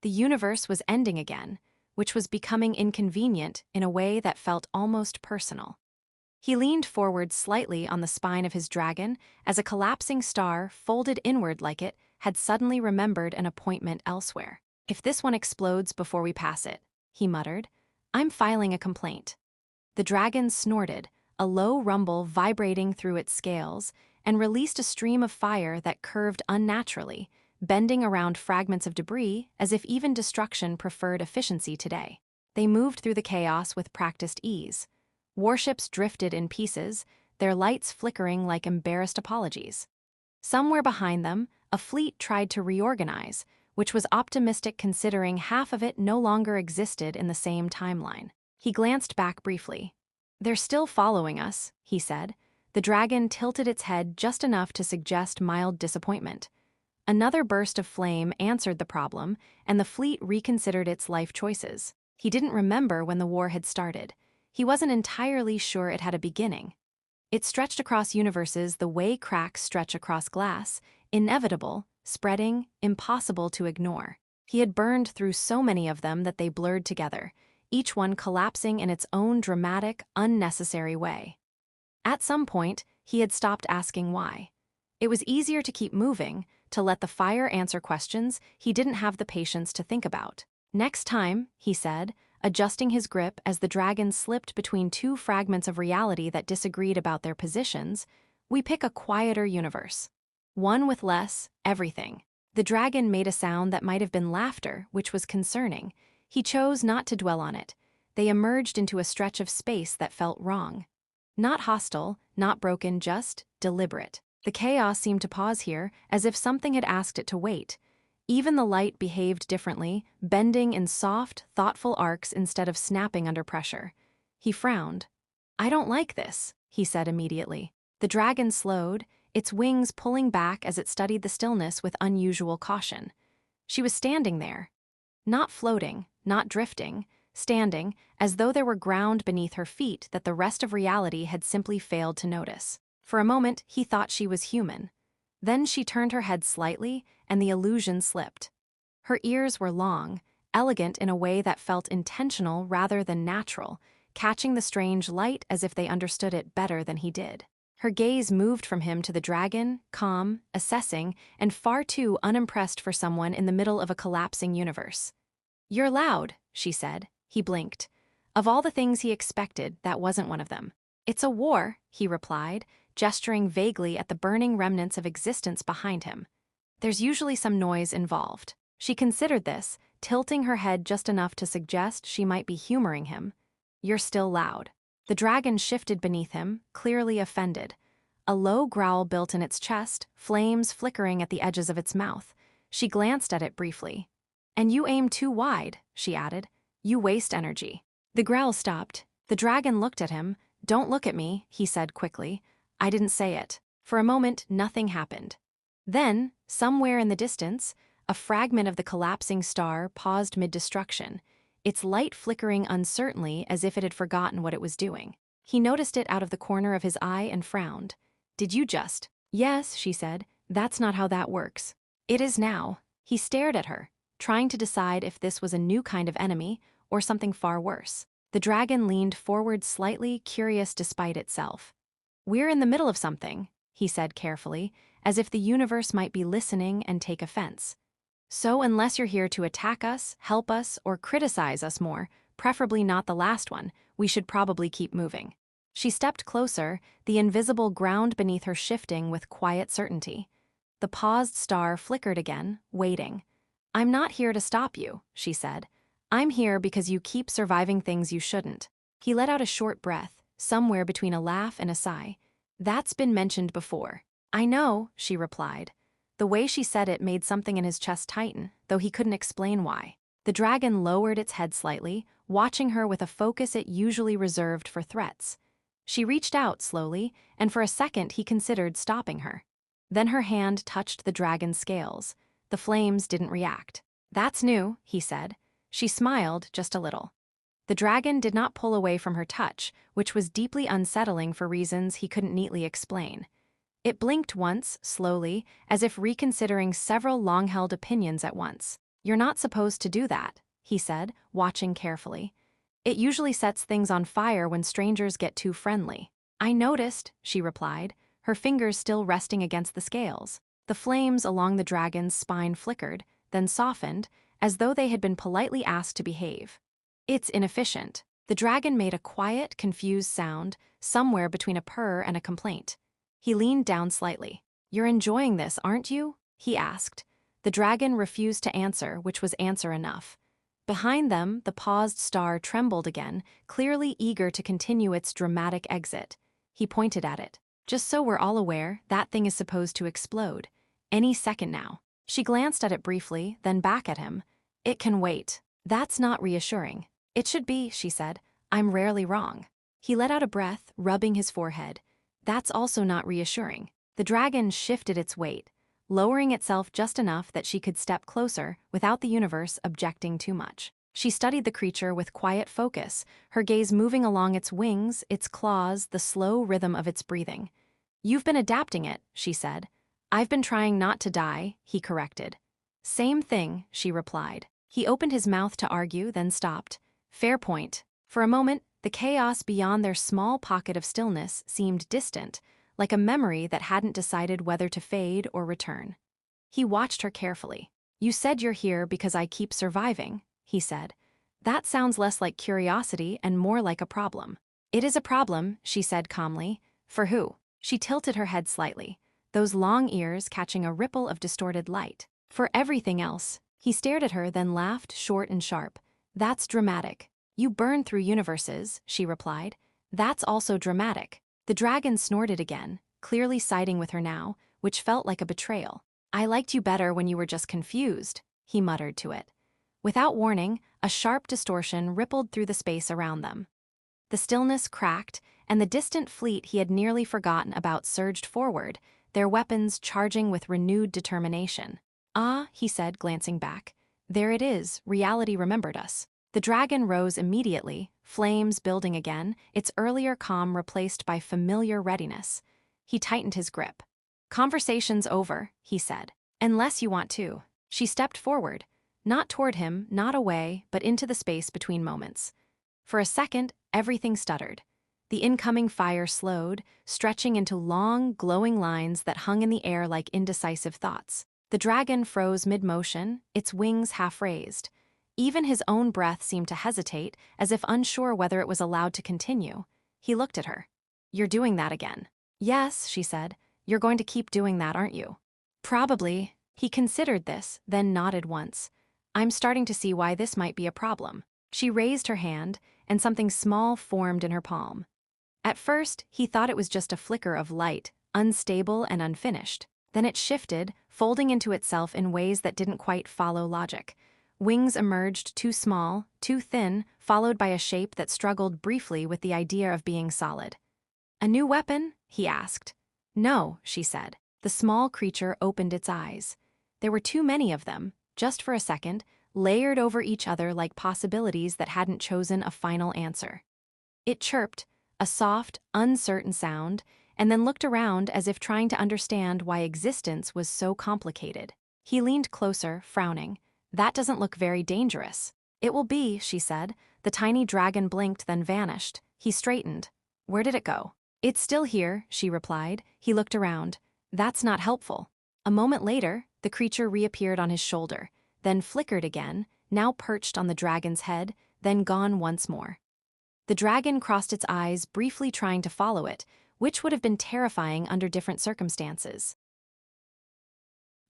The universe was ending again, which was becoming inconvenient in a way that felt almost personal. He leaned forward slightly on the spine of his dragon as a collapsing star, folded inward like it, had suddenly remembered an appointment elsewhere. "If this one explodes before we pass it," he muttered, "I'm filing a complaint." The dragon snorted, a low rumble vibrating through its scales, and released a stream of fire that curved unnaturally, bending around fragments of debris as if even destruction preferred efficiency today. They moved through the chaos with practiced ease. Warships drifted in pieces, their lights flickering like embarrassed apologies. Somewhere behind them, a fleet tried to reorganize, which was optimistic considering half of it no longer existed in the same timeline. He glanced back briefly. "They're still following us," he said. The dragon tilted its head just enough to suggest mild disappointment. Another burst of flame answered the problem, and the fleet reconsidered its life choices. He didn't remember when the war had started. He wasn't entirely sure it had a beginning. It stretched across universes the way cracks stretch across glass, inevitable, spreading, impossible to ignore. He had burned through so many of them that they blurred together, each one collapsing in its own dramatic, unnecessary way. At some point, he had stopped asking why. It was easier to keep moving, to let the fire answer questions he didn't have the patience to think about. "Next time," he said, adjusting his grip as the dragon slipped between two fragments of reality that disagreed about their positions, "we pick a quieter universe. One with less everything." The dragon made a sound that might have been laughter, which was concerning. He chose not to dwell on it. They emerged into a stretch of space that felt wrong. Not hostile, not broken, just deliberate. The chaos seemed to pause here, as if something had asked it to wait. Even the light behaved differently, bending in soft, thoughtful arcs instead of snapping under pressure. He frowned. "I don't like this," he said immediately. The dragon slowed, its wings pulling back as it studied the stillness with unusual caution. She was standing there. Not floating, not drifting, standing, as though there were ground beneath her feet that the rest of reality had simply failed to notice. For a moment, he thought she was human. Then she turned her head slightly, and the illusion slipped. Her ears were long, elegant in a way that felt intentional rather than natural, catching the strange light as if they understood it better than he did. Her gaze moved from him to the dragon, calm, assessing, and far too unimpressed for someone in the middle of a collapsing universe. "You're loud," she said. He blinked. Of all the things he expected, that wasn't one of them. "It's a war," he replied, gesturing vaguely at the burning remnants of existence behind him. "There's usually some noise involved." She considered this, tilting her head just enough to suggest she might be humoring him. "You're still loud." The dragon shifted beneath him, clearly offended. A low growl built in its chest, flames flickering at the edges of its mouth. She glanced at it briefly. "And you aim too wide," she added. "You waste energy." The growl stopped. The dragon looked at him. "Don't look at me," he said quickly. "I didn't say it." For a moment, nothing happened. Then, somewhere in the distance, a fragment of the collapsing star paused mid-destruction, its light flickering uncertainly as if it had forgotten what it was doing. He noticed it out of the corner of his eye and frowned. "Did you just—" "Yes," she said. "That's not how that works." "It is now." He stared at her, trying to decide if this was a new kind of enemy or something far worse. The dragon leaned forward slightly, curious despite itself. "We're in the middle of something," he said carefully, as if the universe might be listening and take offense. "So unless you're here to attack us, help us, or criticize us more, preferably not the last one, we should probably keep moving." She stepped closer, the invisible ground beneath her shifting with quiet certainty. The paused star flickered again, waiting. "I'm not here to stop you," she said. "I'm here because you keep surviving things you shouldn't." He let out a short breath, somewhere between a laugh and a sigh. "That's been mentioned before." "I know," she replied. The way she said it made something in his chest tighten, though he couldn't explain why. The dragon lowered its head slightly, watching her with a focus it usually reserved for threats. She reached out slowly, and for a second he considered stopping her. Then her hand touched the dragon's scales. The flames didn't react. "That's new," he said. She smiled just a little. The dragon did not pull away from her touch, which was deeply unsettling for reasons he couldn't neatly explain. It blinked once, slowly, as if reconsidering several long-held opinions at once. "You're not supposed to do that," he said, watching carefully. "It usually sets things on fire when strangers get too friendly." "I noticed," she replied, her fingers still resting against the scales. The flames along the dragon's spine flickered, then softened, as though they had been politely asked to behave. "It's inefficient." The dragon made a quiet, confused sound, somewhere between a purr and a complaint. He leaned down slightly. "You're enjoying this, aren't you?" he asked. The dragon refused to answer, which was answer enough. Behind them, the paused star trembled again, clearly eager to continue its dramatic exit. He pointed at it. "Just so we're all aware, that thing is supposed to explode. Any second now." She glanced at it briefly, then back at him. "It can wait." "That's not reassuring." "It should be," she said. "I'm rarely wrong." He let out a breath, rubbing his forehead. "That's also not reassuring." The dragon shifted its weight, lowering itself just enough that she could step closer without the universe objecting too much. She studied the creature with quiet focus, her gaze moving along its wings, its claws, the slow rhythm of its breathing. "You've been adapting it," she said. "I've been trying not to die," he corrected. "Same thing," she replied. He opened his mouth to argue, then stopped. "Fair point." For a moment, the chaos beyond their small pocket of stillness seemed distant, like a memory that hadn't decided whether to fade or return. He watched her carefully. "You said you're here because I keep surviving," he said. "That sounds less like curiosity and more like a problem." "It is a problem," she said calmly. "For who?" She tilted her head slightly, those long ears catching a ripple of distorted light. "For everything else." He stared at her, then laughed, short and sharp. "That's dramatic." "You burn through universes," she replied. "That's also dramatic." The dragon snorted again, clearly siding with her now, which felt like a betrayal. "I liked you better when you were just confused," he muttered to it. Without warning, a sharp distortion rippled through the space around them. The stillness cracked, and the distant fleet he had nearly forgotten about surged forward, their weapons charging with renewed determination. "Ah," he said, glancing back. "There it is, reality remembered us." The dragon rose immediately, flames building again, its earlier calm replaced by familiar readiness. He tightened his grip. "Conversation's over," he said. "Unless you want to." She stepped forward, not toward him, not away, but into the space between moments. For a second, everything stuttered. The incoming fire slowed, stretching into long, glowing lines that hung in the air like indecisive thoughts. The dragon froze mid-motion, its wings half-raised. Even his own breath seemed to hesitate, as if unsure whether it was allowed to continue. He looked at her. "You're doing that again." "Yes," she said. "You're going to keep doing that, aren't you?" "Probably." He considered this, then nodded once. "I'm starting to see why this might be a problem." She raised her hand, and something small formed in her palm. At first, he thought it was just a flicker of light, unstable and unfinished. Then it shifted, folding into itself in ways that didn't quite follow logic. Wings emerged too small, too thin, followed by a shape that struggled briefly with the idea of being solid. "A new weapon?" he asked. "No," she said. The small creature opened its eyes. There were too many of them, just for a second, layered over each other like possibilities that hadn't chosen a final answer. It chirped, a soft, uncertain sound, and then looked around as if trying to understand why existence was so complicated. He leaned closer, frowning. "That doesn't look very dangerous." "It will be," she said. The tiny dragon blinked, then vanished. He straightened. "Where did it go?" "It's still here," she replied. He looked around. "That's not helpful." A moment later, the creature reappeared on his shoulder, then flickered again, now perched on the dragon's head, then gone once more. The dragon crossed its eyes, briefly trying to follow it, which would have been terrifying under different circumstances.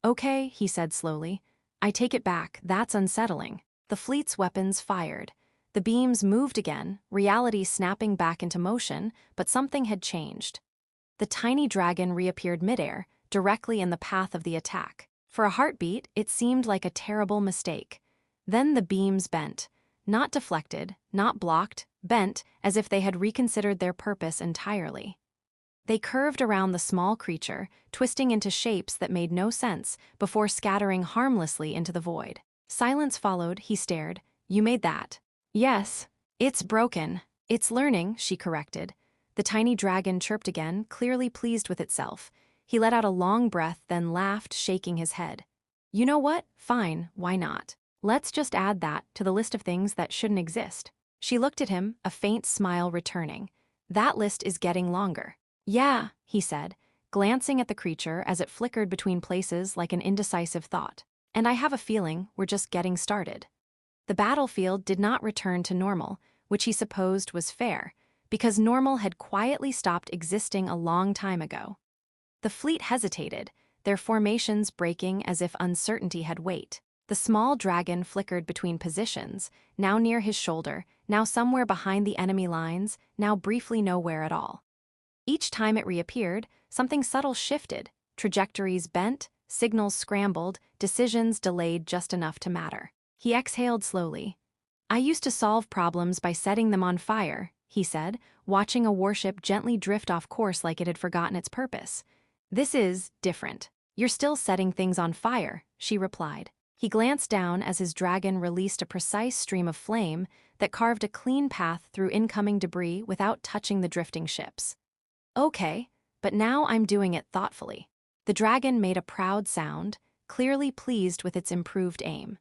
"Okay," he said slowly. "I take it back, that's unsettling." The fleet's weapons fired. The beams moved again, reality snapping back into motion, but something had changed. The tiny dragon reappeared midair, directly in the path of the attack. For a heartbeat, it seemed like a terrible mistake. Then the beams bent. Not deflected, not blocked, bent as if they had reconsidered their purpose entirely. They curved around the small creature, twisting into shapes that made no sense, before scattering harmlessly into the void. Silence followed. He stared. "You made that?" "Yes." "It's broken." "It's learning," she corrected. The tiny dragon chirped again, clearly pleased with itself. He let out a long breath, then laughed, shaking his head. "You know what? Fine, why not?" Let's just add that to the list of things that shouldn't exist. She looked at him, a faint smile returning. That list is getting longer. Yeah, he said, glancing at the creature as it flickered between places like an indecisive thought. And I have a feeling we're just getting started. The battlefield did not return to normal, which he supposed was fair, because normal had quietly stopped existing a long time ago. The fleet hesitated, their formations breaking as if uncertainty had weight. The small dragon flickered between positions, now near his shoulder, now somewhere behind the enemy lines, now briefly nowhere at all. Each time it reappeared, something subtle shifted, trajectories bent, signals scrambled, decisions delayed just enough to matter. He exhaled slowly. I used to solve problems by setting them on fire, he said, watching a warship gently drift off course like it had forgotten its purpose. This is different. You're still setting things on fire, she replied. He glanced down as his dragon released a precise stream of flame that carved a clean path through incoming debris without touching the drifting ships. Okay, but now I'm doing it thoughtfully. The dragon made a proud sound, clearly pleased with its improved aim.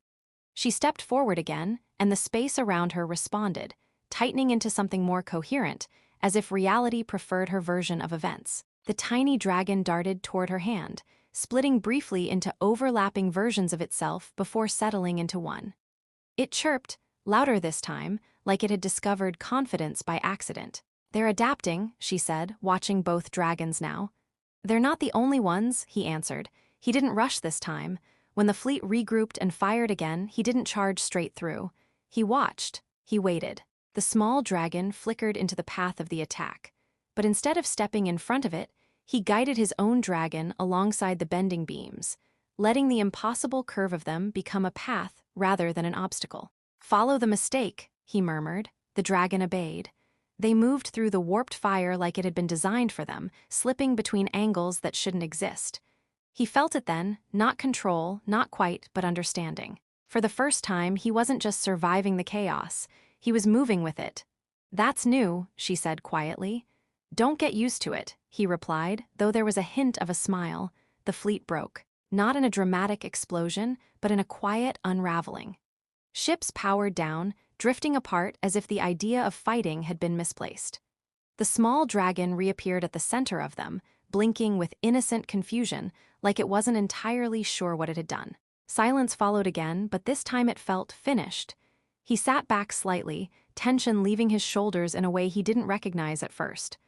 She stepped forward again, and the space around her responded, tightening into something more coherent, as if reality preferred her version of events. The tiny dragon darted toward her hand, splitting briefly into overlapping versions of itself before settling into one. It chirped, louder this time, like it had discovered confidence by accident. They're adapting, she said, watching both dragons now. They're not the only ones, he answered. He didn't rush this time. When the fleet regrouped and fired again, he didn't charge straight through. He watched. He waited. The small dragon flickered into the path of the attack. But instead of stepping in front of it, he guided his own dragon alongside the bending beams, letting the impossible curve of them become a path rather than an obstacle. Follow the mistake, he murmured. The dragon obeyed. They moved through the warped fire like it had been designed for them, slipping between angles that shouldn't exist. He felt it then, not control, not quite, but understanding. For the first time, he wasn't just surviving the chaos, he was moving with it. That's new, she said quietly. Don't get used to it, he replied, though there was a hint of a smile. The fleet broke, not in a dramatic explosion, but in a quiet unraveling. Ships powered down, drifting apart as if the idea of fighting had been misplaced. The small dragon reappeared at the center of them, blinking with innocent confusion, like it wasn't entirely sure what it had done. Silence followed again, but this time it felt finished. He sat back slightly, tension leaving his shoulders in a way he didn't recognize at first.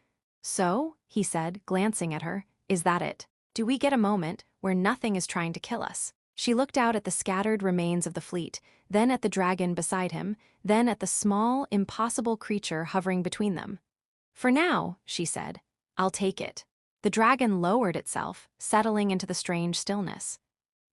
So, he said, glancing at her, is that it? Do we get a moment where nothing is trying to kill us? She looked out at the scattered remains of the fleet, then at the dragon beside him, then at the small, impossible creature hovering between them. For now, she said, I'll take it. The dragon lowered itself, settling into the strange stillness.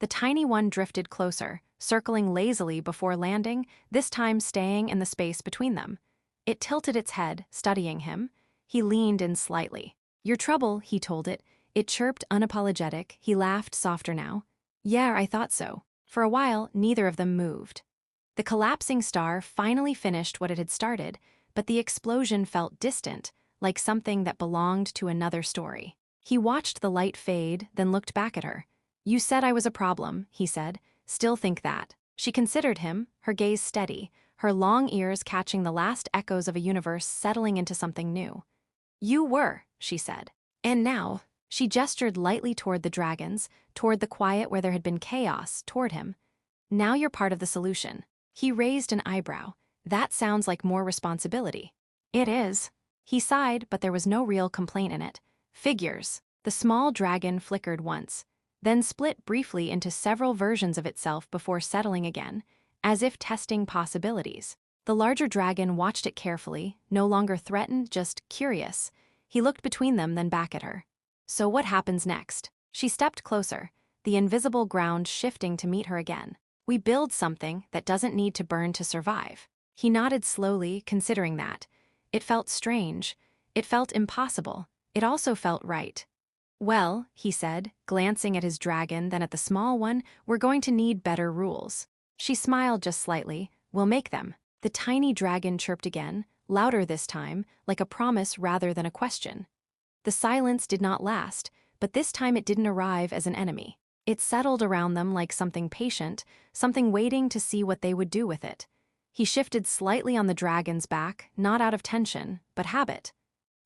The tiny one drifted closer, circling lazily before landing, this time staying in the space between them. It tilted its head, studying him. He leaned in slightly. Your trouble, he told it. It chirped unapologetic. He laughed softer now. Yeah, I thought so. For a while, neither of them moved. The collapsing star finally finished what it had started, but the explosion felt distant, like something that belonged to another story. He watched the light fade, then looked back at her. You said I was a problem, he said. Still think that. She considered him, her gaze steady, her long ears catching the last echoes of a universe settling into something new. You were, she said. And now, she gestured lightly toward the dragons, toward the quiet where there had been chaos, toward him. Now you're part of the solution. He raised an eyebrow. That sounds like more responsibility. It is. He sighed, but there was no real complaint in it. Figures. The small dragon flickered once, then split briefly into several versions of itself before settling again, as if testing possibilities. The larger dragon watched it carefully, no longer threatened, just curious. He looked between them, then back at her. So what happens next? She stepped closer, the invisible ground shifting to meet her again. We build something that doesn't need to burn to survive. He nodded slowly, considering that. It felt strange. It felt impossible. It also felt right. Well, he said, glancing at his dragon, then at the small one, we're going to need better rules. She smiled just slightly. We'll make them. The tiny dragon chirped again, louder this time, like a promise rather than a question. The silence did not last, but this time it didn't arrive as an enemy. It settled around them like something patient, something waiting to see what they would do with it. He shifted slightly on the dragon's back, not out of tension, but habit.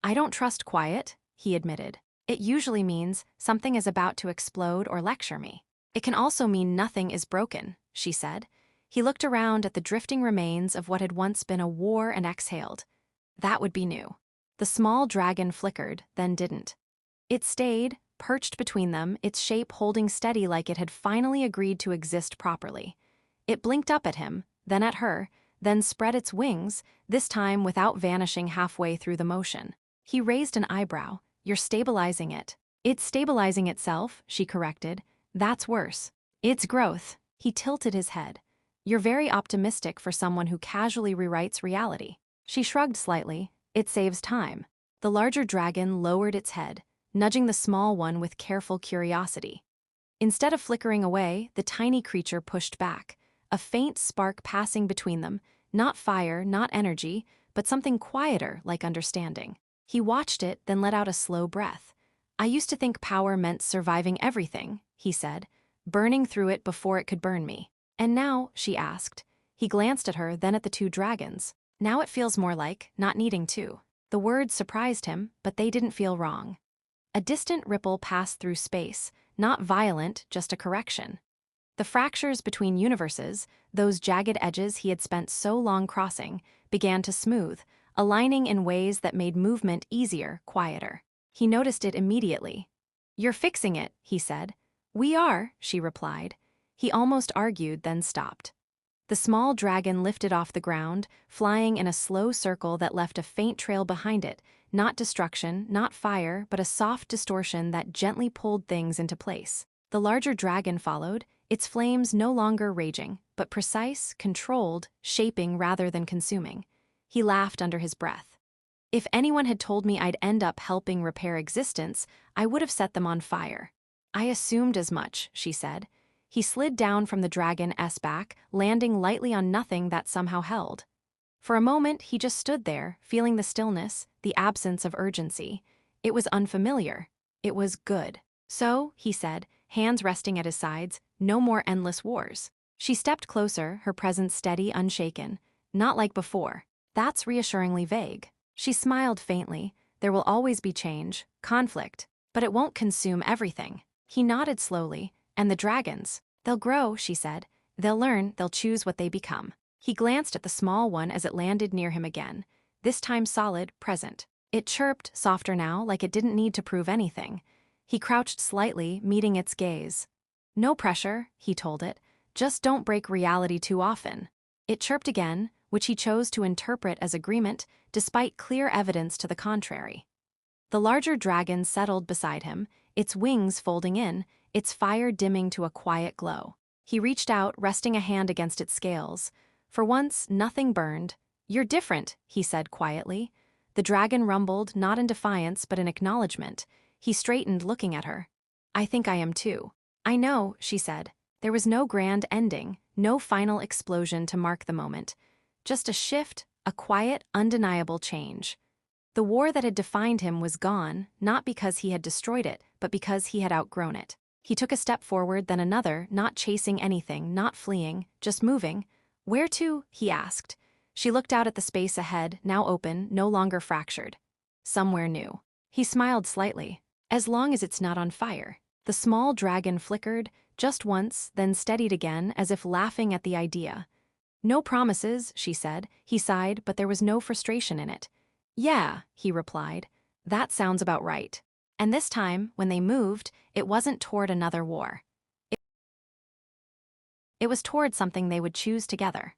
"I don't trust quiet," he admitted. "It usually means something is about to explode or lecture me." "It can also mean nothing is broken," she said. He looked around at the drifting remains of what had once been a war and exhaled. That would be new. The small dragon flickered, then didn't. It stayed, perched between them, its shape holding steady like it had finally agreed to exist properly. It blinked up at him, then at her, then spread its wings, this time without vanishing halfway through the motion. He raised an eyebrow. "You're stabilizing it." "It's stabilizing itself," she corrected. "That's worse. It's growth." He tilted his head. "You're very optimistic for someone who casually rewrites reality." She shrugged slightly. "It saves time." The larger dragon lowered its head, nudging the small one with careful curiosity. Instead of flickering away, the tiny creature pushed back, a faint spark passing between them, not fire, not energy, but something quieter like understanding. He watched it, then let out a slow breath. "I used to think power meant surviving everything," he said, "burning through it before it could burn me." "And now?" she asked. He glanced at her, then at the two dragons. "Now it feels more like not needing to." The words surprised him, but they didn't feel wrong. A distant ripple passed through space, not violent, just a correction. The fractures between universes, those jagged edges he had spent so long crossing, began to smooth, aligning in ways that made movement easier, quieter. He noticed it immediately. "You're fixing it," he said. "We are," she replied. He almost argued, then stopped. The small dragon lifted off the ground, flying in a slow circle that left a faint trail behind it, not destruction, not fire, but a soft distortion that gently pulled things into place. The larger dragon followed, its flames no longer raging, but precise, controlled, shaping rather than consuming. He laughed under his breath. "If anyone had told me I'd end up helping repair existence, I would have set them on fire." "I assumed as much," she said. He slid down from the dragon's back, landing lightly on nothing that somehow held. For a moment, he just stood there, feeling the stillness, the absence of urgency. It was unfamiliar. It was good. "So," he said, hands resting at his sides, "no more endless wars." She stepped closer, her presence steady, unshaken. "Not like before." "That's reassuringly vague." She smiled faintly. "There will always be change, conflict, but it won't consume everything." He nodded slowly. "And the dragons? They'll grow," she said. "They'll learn, they'll choose what they become." He glanced at the small one as it landed near him again, this time solid, present. It chirped, softer now, like it didn't need to prove anything. He crouched slightly, meeting its gaze. "No pressure," he told it. "Just don't break reality too often." It chirped again, which he chose to interpret as agreement, despite clear evidence to the contrary. The larger dragon settled beside him, its wings folding in, its fire dimming to a quiet glow. He reached out, resting a hand against its scales. For once, nothing burned. "You're different," he said quietly. The dragon rumbled, not in defiance but in acknowledgement. He straightened, looking at her. "I think I am too." "I know," she said. There was no grand ending, no final explosion to mark the moment. Just a shift, a quiet, undeniable change. The war that had defined him was gone, not because he had destroyed it, but because he had outgrown it. He took a step forward, then another, not chasing anything, not fleeing, just moving. "Where to?" he asked. She looked out at the space ahead, now open, no longer fractured. "Somewhere new." He smiled slightly. "As long as it's not on fire." The small dragon flickered, just once, then steadied again, as if laughing at the idea. "No promises," she said. He sighed, but there was no frustration in it. "Yeah," he replied. "That sounds about right." And this time, when they moved, it wasn't toward another war. It was toward something they would choose together.